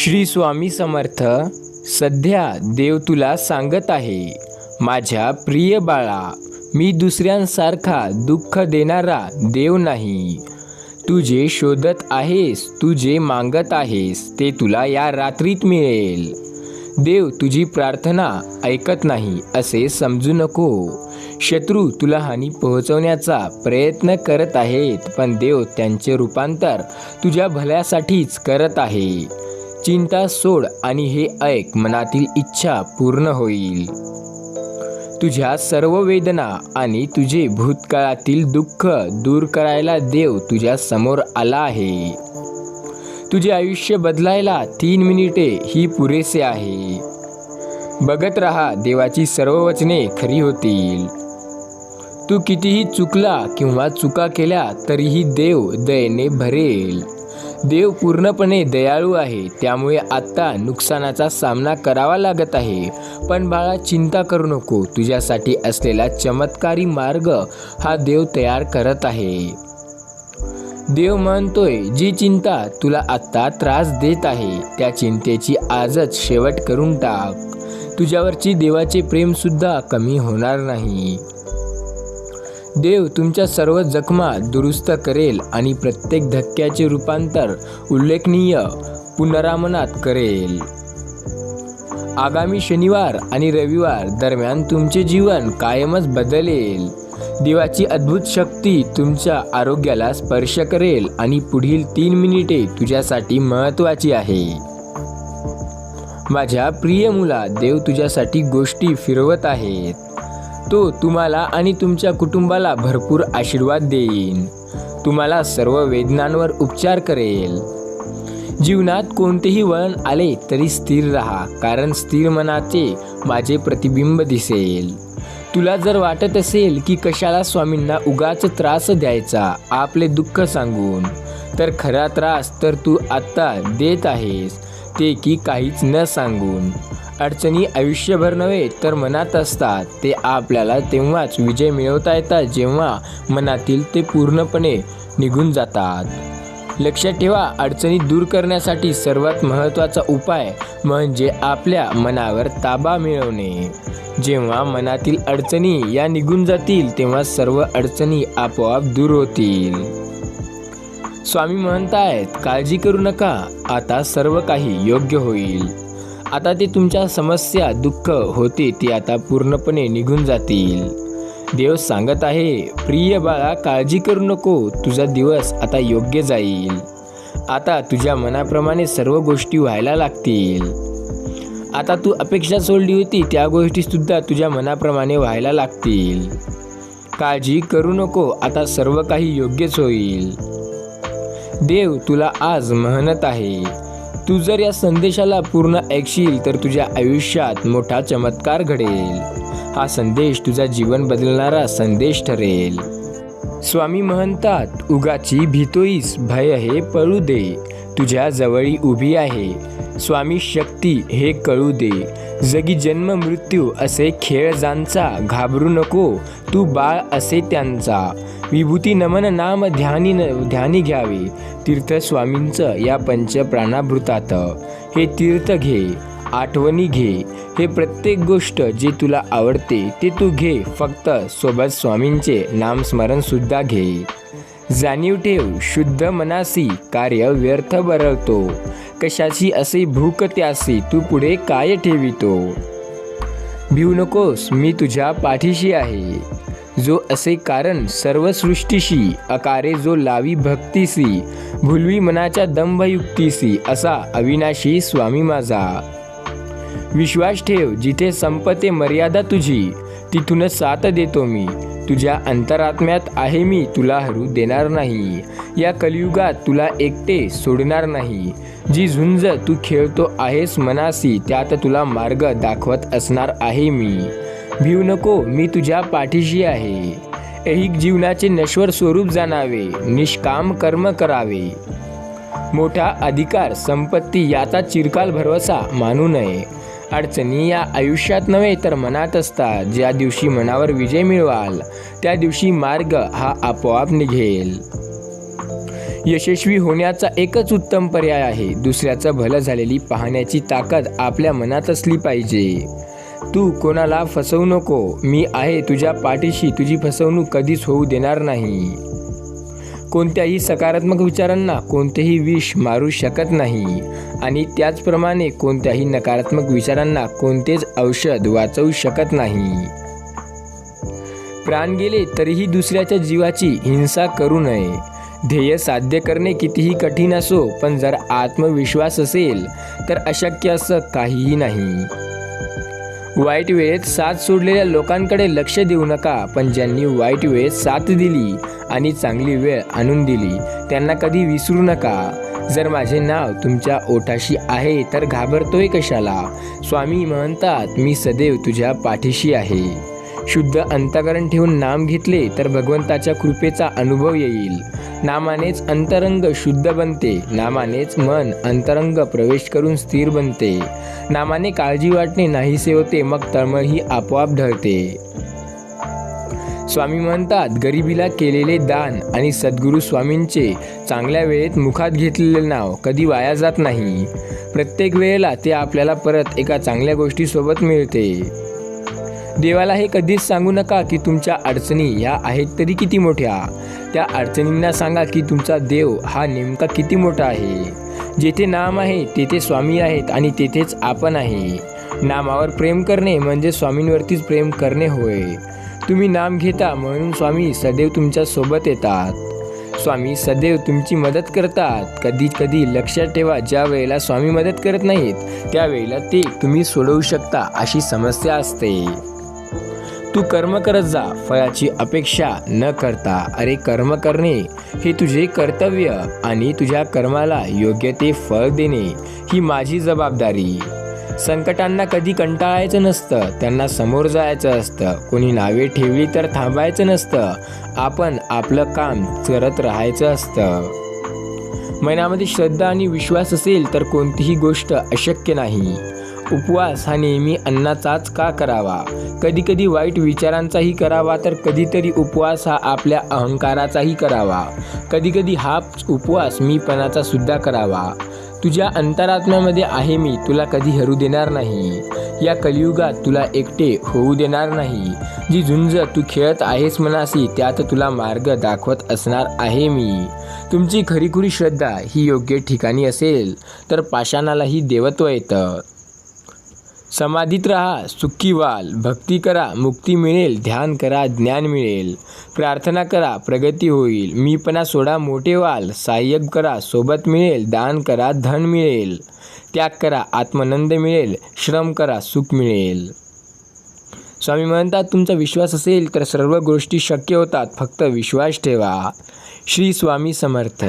श्री स्वामी समर्थ. सध्या देव तुला सांगत आहे, माझ्या प्रिय बाळा, मी दुसऱ्यांसारखा दुःख देणारा देव नाही. तू जे शोधत आहेस, तू जे मागत आहेस, ते तुला या रात्रीत मिळेल. देव तुझी प्रार्थना ऐकत नाही असे समजू नको. शत्रू तुला हानी पोहोचवण्याचा प्रयत्न करत आहेत, पण देव त्यांचे रूपांतर तुझ्या भल्यासाठीच करत आहे. चिंता सोड आणि हे ऐक, मनातील इच्छा पूर्ण होईल. तुझ्या सर्व वेदना आणि तुझे भूतकाळातील दुःख दूर करायला देव तुझ्या समोर आला आहे. तुझे आयुष्य बदलायला 3 मिनिटे ही पुरेसे आहे. बघत रहा, देवाची सर्व वचने खरी होतील. तू कितीही चुकला किंवा चुका केल्या तरीही देव दयेने भरेल. देव पूर्णपणे दयाळू आहे, त्यामुळे आत्ता नुकसानाचा सामना करावा लागत आहे. पण बाळा, चिंता करू नको. तुझ्यासाठी असलेला चमत्कारी मार्ग हा देव तयार करत आहे. देव म्हणतोय, जी चिंता तुला आत्ता त्रास देत आहे, त्या चिंतेची आजच शेवट करून टाक. तुझ्यावरची देवाचे प्रेम सुद्धा कमी होणार नाही. देव तुमच्या सर्व जखमा दुरुस्त करेल आणि प्रत्येक धक्क्याचे रूपांतर उल्लेखनीय पुनरागमनात करेल. आगामी शनिवार आणि रविवार दरम्यान तुमचे जीवन कायमच बदलेल. देवाची अद्भुत शक्ती तुमच्या आरोग्याला स्पर्श करेल आणि पुढील 3 मिनिटे तुझ्यासाठी महत्त्वाची आहे. माझ्या प्रिय मुला, देव तुझ्यासाठी गोष्टी फिरवत आहेत. तो तुम्हाला आणि तुमच्या कुटुंबाला भरपूर आशीर्वाद देईन. तुम्हाला सर्व वेदनांवर उपचार करेल. जीवनात कोणतेही वळण आले तरी स्थिर राहा, कारण स्थिर मनाचे माझे प्रतिबिंब दिसेल. तुला जर वाटत असेल की कशाला स्वामींना उगाच त्रास द्यायचा आपले दुःख सांगून, तर खरा त्रास तर तू आत्ता देत आहेस, ते की काहीच न सांगून. अडचणी आयुष्यभर नव्हे तर मनात असतात. ते आपल्याला तेव्हाच विजय मिळवता येतात जेव्हा मनातील ते पूर्णपणे निघून जातात. लक्षात ठेवा, अडचणी दूर करण्यासाठी सर्वात महत्त्वाचा उपाय म्हणजे आपल्या मनावर ताबा मिळवणे. जेव्हा मनातील अडचणी या निघून जातील, तेव्हा सर्व अडचणी आपोआप दूर होतील. स्वामी म्हणतायत, काळजी करू नका, आता सर्व काही योग्य होईल. आता ते तुमच्या समस्या, दुःख होते ते आता पूर्णपणे निघून जातील. देव सांगत आहे, प्रिय बाळा, काळजी करू नको, तुझा दिवस आता योग्य जाईल. आता तुझ्या मनाप्रमाणे सर्व गोष्टी व्हायला लागतील. आता तू अपेक्षा सोडली होती त्या गोष्टी सुद्धा तुझ्या मनाप्रमाणे व्हायला लागतील. काळजी करू नको, आता सर्व काही योग्यच होईल. देव तुला आज म्हणत आहे, तू जर या संदेशाला पूर्ण ऐकशील तर तुझ्या आयुष्यात मोठा चमत्कार घडेल. हा संदेश तुझा जीवन बदलणारा संदेश ठरेल. स्वामी म्हणतात, उगाची भीतोईस, भय हे पळू दे, तुझ्या जवळी उभी आहे स्वामी शक्ती, हे कळू दे. जगी जन्म मृत्यू असे खेळ ज्यांचा, घाबरू नको तू बाळ असे त्यांचा. विभूती नमन नाम ध्यानी घ्यावे, तीर्थ स्वामींचं या पंचप्राणाभृतात. हे तीर्थ घे, आठवणी घे, हे प्रत्येक गोष्ट जे तुला आवडते ते तू घे, फक्त सोबत स्वामींचे नामस्मरण सुद्धा घे. जाणीव ठेव, शुद्ध मनासी कार्य व्यर्थ बरळतो, कशाची असे भूक त्यासी तू पुढे काय ठेवितो. भिवू नकोस, मी तुझ्या पाठीशी आहे. जो असे कारण सर्व सृष्टीशी, अकारे जो लावी भक्तीसी, भुलवी मनाच्या दंभयुक्तीसी, असा अविनाशी स्वामी माझा. विश्वास ठेव, जिथे संपते मर्यादा तुझी, तिथूनच साथ देतो मी. तुझ्या अंतरात्म्यात आहे मी, तुला हरू देणार नाही. या कलियुगात तुला एकटे सोडणार नाही. जी झुंज तू खेळतो आहेस मनासी, त्यात तुला मार्ग दाखवत असणार आहे मी. भिवू नको, मी तुझ्या पाठीशी आहे. ऐहिक जीवनाचे नश्वर स्वरूप जाणावे, निष्काम कर्म करावे. मोठा अधिकार, संपत्ती याचा चिरकाल भरवसा मानू नये. अडचणी या आयुष्यात नव्हे तर मनात असतात. ज्या दिवशी मनावर विजय मिळवाल त्या दिवशी मार्ग हा आपोआप निघेल. यशस्वी होण्याचा एकच उत्तम पर्याय आहे, दुसऱ्याचं भलं झालेली पाहण्याची ताकद आपल्या मनात असली पाहिजे. तू कोणाला फसवू नको. मी आहे तुझ्या पाठीशी. तुझी फसवणूक कधीच होऊ देणार नाही. कोणत्याही सकारात्मक विचारांना कोणतेही विष मारू शकत नाही आणि त्याचप्रमाणे कोणत्याही नकारात्मक विचारांना कोणतेच औषध वाचवू शकत नाही. प्राण गेले तरीही दुसऱ्याच्या जीवाची हिंसा करू नये. ध्येय साध्य करणे कितीही कठीण असो, पण जर आत्मविश्वास असेल तर अशक्य असं काहीही नाही. वाईट वेळेत साथ सोडलेल्या लोकांकडे लक्ष देऊ नका, पण ज्यांनी वाईट वेळेत साथ दिली आणि चांगली वेळ आणून दिली त्यांना कधी विसरू नका. जर माझे नाव तुमच्या ओठाशी आहे तर घाबरतोय कशाला? स्वामी म्हणतात, मी सदैव तुझ्या पाठीशी आहे. शुद्ध अंतःकरण ठेवून नाम घेतले तर भगवंताच्या कृपेचा अनुभव येईल. नामानेच अंतरंग शुद्ध बनते. नामानेच मन अंतरंग प्रवेश करून स्थिर बनते. नामाने काळजी वाटणे नाहीसे होते, मग तळमळही आपोआप ढळते. स्वामी म्हणतात, गरिबीला केलेले दान आणि सद्गुरू स्वामींचे चांगल्या वेळेत मुखात घेतलेले नाव कधी वाया जात नाही. प्रत्येक वेळेला ते आपल्याला परत एका चांगल्या गोष्टीसोबत मिळते. देवाला हे कधीच सांगू नका की तुमच्या अडचणी ह्या आहेत तरी किती मोठ्या. त्या अडचणींना सांगा की तुमचा देव हा नेमका किती मोठा आहे. जेथे नाम आहे तेथे स्वामी आहेत आणि तेथेच आपण आहे. नामावर प्रेम करणे म्हणजे स्वामींवरतीच प्रेम करणे होय. तुम्ही नाम घेता म्हणून स्वामी सदैव तुमच्या सोबत येतात. स्वामी सदैव तुमची मदत करतात. कधी कधी लक्षात ठेवा, ज्या वेळेला स्वामी मदत करत नाहीत त्यावेळेला ते तुम्ही सोडवू शकता अशी समस्या असते. तू कर्म करत जा, फळाची अपेक्षा न करता. अरे कर्म करणे हे तुझे कर्तव्य आणि तुझ्या कर्माला योग्य ते फळ देणे ही माझी जबाबदारी. संकटांना कधी कंटाळायचं नसतं, त्यांना समोर जायचं असतं. कोणी नावे ठेवली तर थांबायचं नसतं, आपण आपलं काम करत राहायचं असतं. मनामध्ये श्रद्धा आणि विश्वास असेल तर कोणतीही गोष्ट अशक्य नाही. उपवास हा नेहमी अन्नाचाच का करावा? कधी कधी वाईट विचारांचाही करावा, तर कधीतरी उपवास हा आपल्या अहंकाराचाही करावा. कधी कधी हा उपवास मीपणाचा सुद्धा करावा. तुझ्या अंतरात्म्यामध्ये आहे मी, तुला कधी हरू देणार नाही. या कलियुगात तुला एकटे होऊ देणार नाही. जी झुंज तू खेळत आहेस मनाशी, त्यात तुला मार्ग दाखवत असणार आहे मी. तुमची खरीखुरी श्रद्धा ही योग्य ठिकाणी असेल तर पाषाणालाही देवत्व येतं. समाधीत राहा, सुखी व्हाल. भक्ती करा, मुक्ती मिळेल. ध्यान करा, ज्ञान मिळेल. प्रार्थना करा, प्रगती होईल. मीपणा सोडा, मोठे व्हाल. सहाय्य करा, सोबत मिळेल. दान करा, धन मिळेल. त्याग करा, आत्मानंद मिळेल. श्रम करा, सुख मिळेल. स्वामी म्हणतात, तुमचा विश्वास असेल तर सर्व गोष्टी शक्य होतात. फक्त विश्वास ठेवा. श्री स्वामी समर्थ.